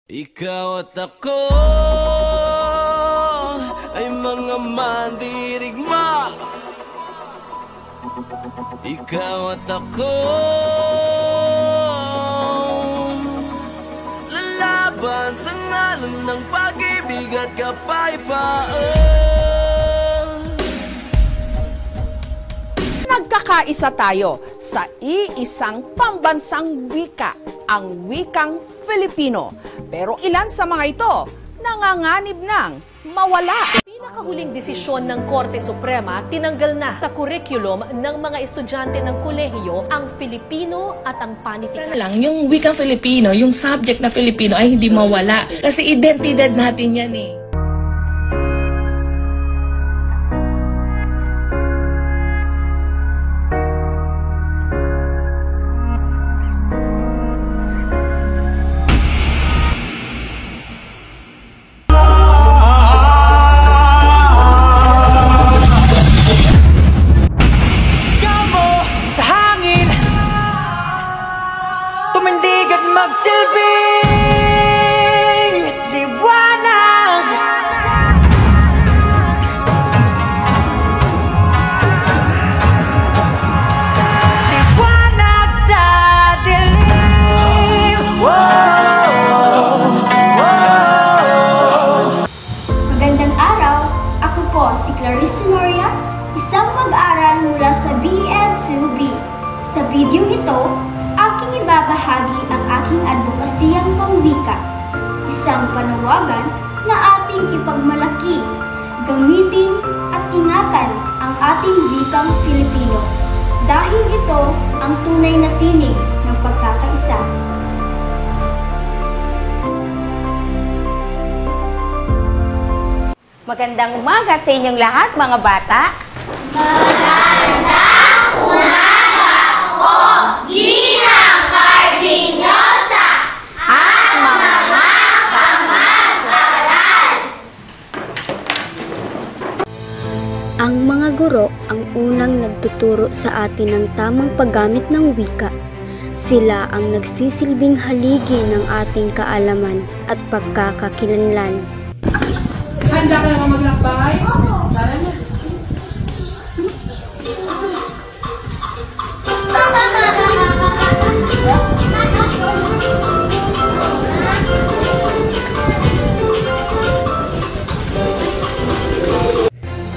Ikaw at ako ay mga mandirigma. Ikaw at ako lalaban sa ngalan ng pag-ibig at kapayapaan. Nagkakaisa tayo sa iisang pambansang wika, ang wikang Filipino. Pero ilan sa mga ito nanganganib ng mawala. Pinakahuling desisyon ng Korte Suprema, tinanggal na sa curriculum ng mga estudyante ng kolehiyo ang Filipino at ang panitikan. Sana lang, yung wikang Filipino, yung subject na Filipino ay hindi mawala. Kasi identidad natin yan eh. Magsilbing liwanag, liwanag sa dilim. Magandang araw, ako po si Clarice Tenoria, isang mag-aaral mula sa BN2B. Sa video ito, aking ibabahagi ang aking advokasiyang pangwika, isang panawagan na ating ipagmalaki, gamitin at ingatan ang ating wikang Filipino dahil ito ang tunay na tinig ng pagkakaisa. Magandang umaga sa inyong lahat, mga bata. Magandang umaga po, Ginang Cardinyosa at mga kamasaran. Ang mga guro ang unang nagtuturo sa atin ng tamang paggamit ng wika. Sila ang nagsisilbing haligi ng ating kaalaman at pagkakakilanlan. Handa ka naman maglakbay? Oo. Tara na.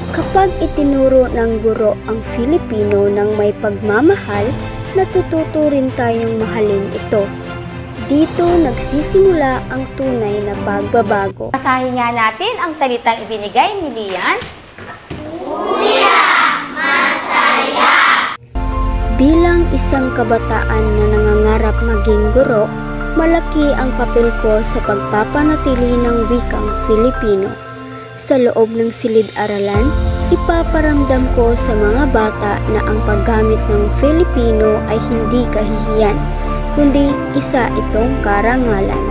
Kapag itinuro ng guro ang Filipino ng may pagmamahal, natututo rin tayong mahalin ito. Dito nagsisimula ang tunay na pagbabago. Basahin nga natin ang salitang ibinigay ni Lian. Kuya, masaya! Bilang isang kabataan na nangangarap maging guro, malaki ang papel ko sa pagpapanatili ng wikang Filipino. Sa loob ng silid-aralan, ipaparamdam ko sa mga bata na ang paggamit ng Filipino ay hindi kahihiyan, kundi isa itong karangalan.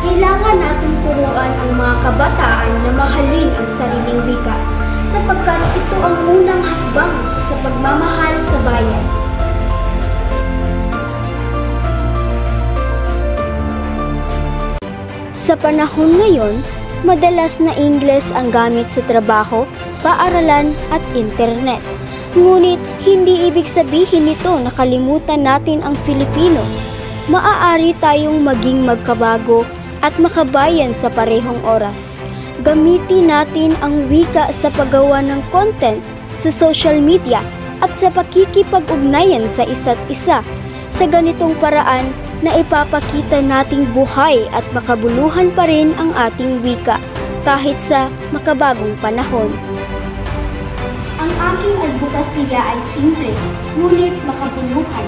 Kailangan nating turuan ang mga kabataan na mahalin ang sariling wika, sapagkat ito ang unang hakbang sa pagmamahal sa bayan. Sa panahon ngayon, madalas na Ingles ang gamit sa trabaho, paaralan at internet. Ngunit hindi ibig sabihin nito na kalimutan natin ang Filipino. Maaari tayong maging magkabago at makabayan sa parehong oras. Gamitin natin ang wika sa paggawa ng content sa social media at sa pakikipag-ugnayan sa isa't isa. Sa ganitong paraan, na ipapakita nating buhay at makabuluhan pa rin ang ating wika kahit sa makabagong panahon. Ang aking advokasya ay simple, ngunit makabuluhan.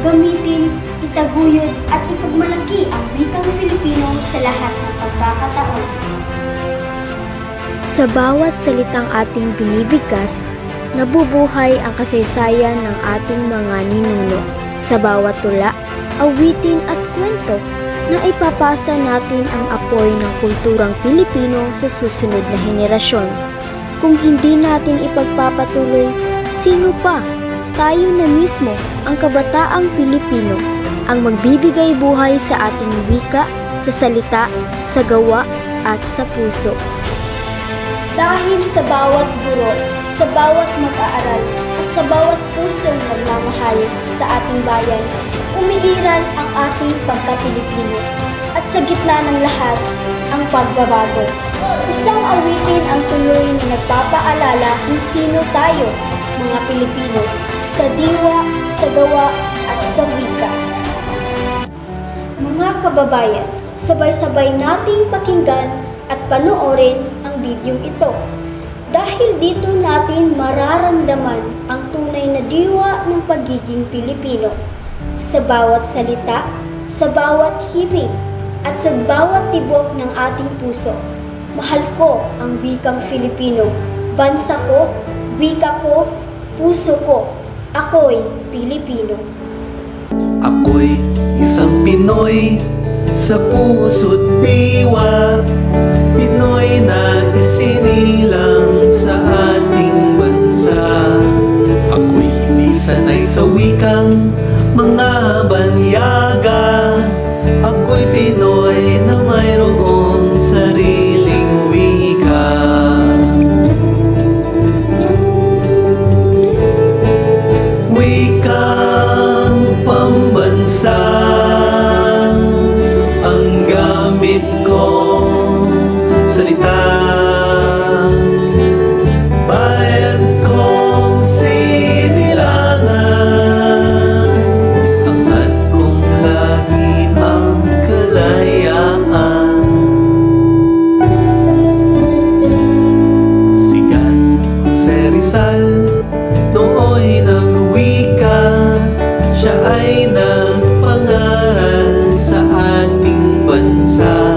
Gamitin, itaguyod at ipagmalaki ang wikang Filipino sa lahat ng pagkakataon. Sa bawat salitang ating binibigkas, nabubuhay ang kasaysayan ng ating mga ninuno. Sa bawat tula, awitin at kwento na ipapasa natin ang apoy ng kulturang Pilipino sa susunod na henerasyon. Kung hindi natin ipagpapatuloy, sino pa? Tayo na mismo, ang kabataang Pilipino, ang magbibigay buhay sa ating wika, sa salita, sa gawa, at sa puso. Dahil sa bawat guro, sa bawat mag-aaral, at sa bawat pusong nagmamahal sa ating bayan, umiiral ang ating pagka-Pilipino. At sa gitna ng lahat, ang pagbabago. Isang awitin ang tuloy na nagpapaalala kung sino tayo, mga Pilipino, sa diwa, sa gawa, at sa wika. Mga kababayan, sabay-sabay nating pakinggan at panoorin ang bidyong ito. Dahil dito natin mararamdaman ang tunay na diwa ng pagiging Pilipino. Sa bawat salita, sa bawat himig, at sa bawat tibok ng ating puso. Mahal ko ang wikang Filipino. Bansa ko, wika ko, puso ko. Ako'y Pilipino. Ako'y isang Pinoy sa puso't diwa, Pinoy na isinilang sa ating bansa. Ako'y hindi sanay sa wikang mga banyaga, ako'y Pinoy na mayroong sariling wika. Wikang pambansa ang gamit kong salita, bayan kong sinilangan, angat kong lagi ang kalayaan. Sigat Jose Rizal nooy nagwika, siya ay nagpangaral sa ating bansa.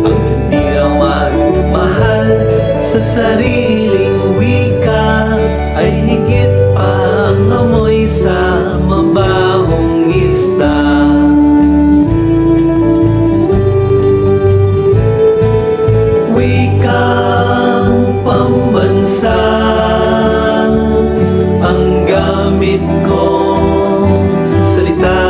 Ang hindi raw magmahal sa sariling wika ay higit pa ang amoy sa mabahong isda. Wikang pambansa ang gamit kong salita,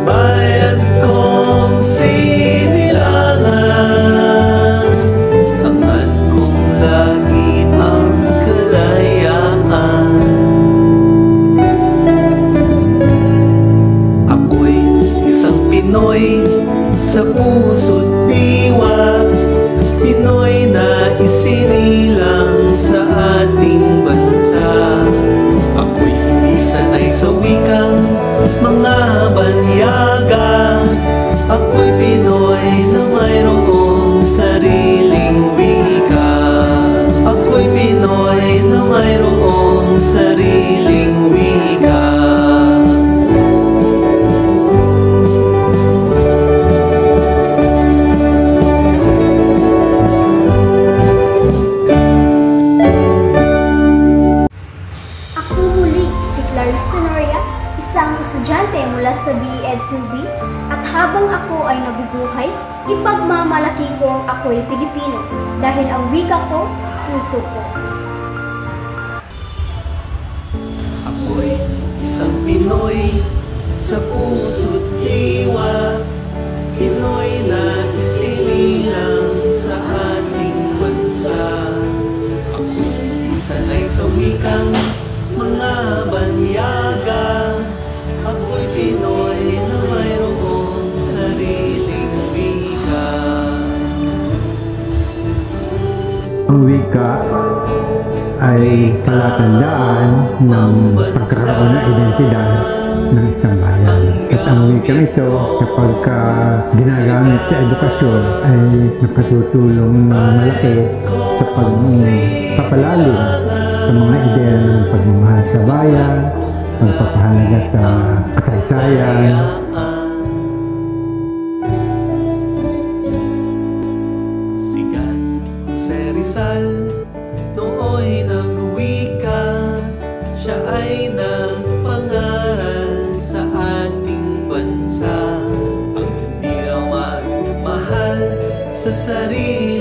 bayan kong sinilangan, angat kong lagi ang kalayaan. Ako'y isang Pinoy sa puso't diwa, Pinoy na isinilang sa ating bansa. Ako'y hindi sanay sa wikang mga banyaga, ako'y Pinoy na mayroong sariling wika. Ako'y Pinoy na mayroong sariling wika. Isang estudyante mula sa BEd Subi, at habang ako ay nabubuhay, ipagmamalaki kong ako'y Pilipino dahil ang wika ko, puso ko. Ako'y isang Pinoy sa puso't diwa, Pinoy na isinilang sa ating bansa. Ako'y hindi sanay sa wikang mga banyaga, ako'y Pinoy na mayroong sariling wika. Ang wika ay palatandaan ng pagkakaroon ng identidad ng isang bayan. At ang wika ito, kapag ginagamit sa edukasyon, ay nakatutulong ng malaki sa pagpapalalim sa mga ideya ng pagmamahal sa bayan, pagpapahalaga sa kasaysayan. Sigat Jose Rizal nooy nagwika, siya ay nagpangaral sa ating bansa. Ang hindi raw magmahal sa sarili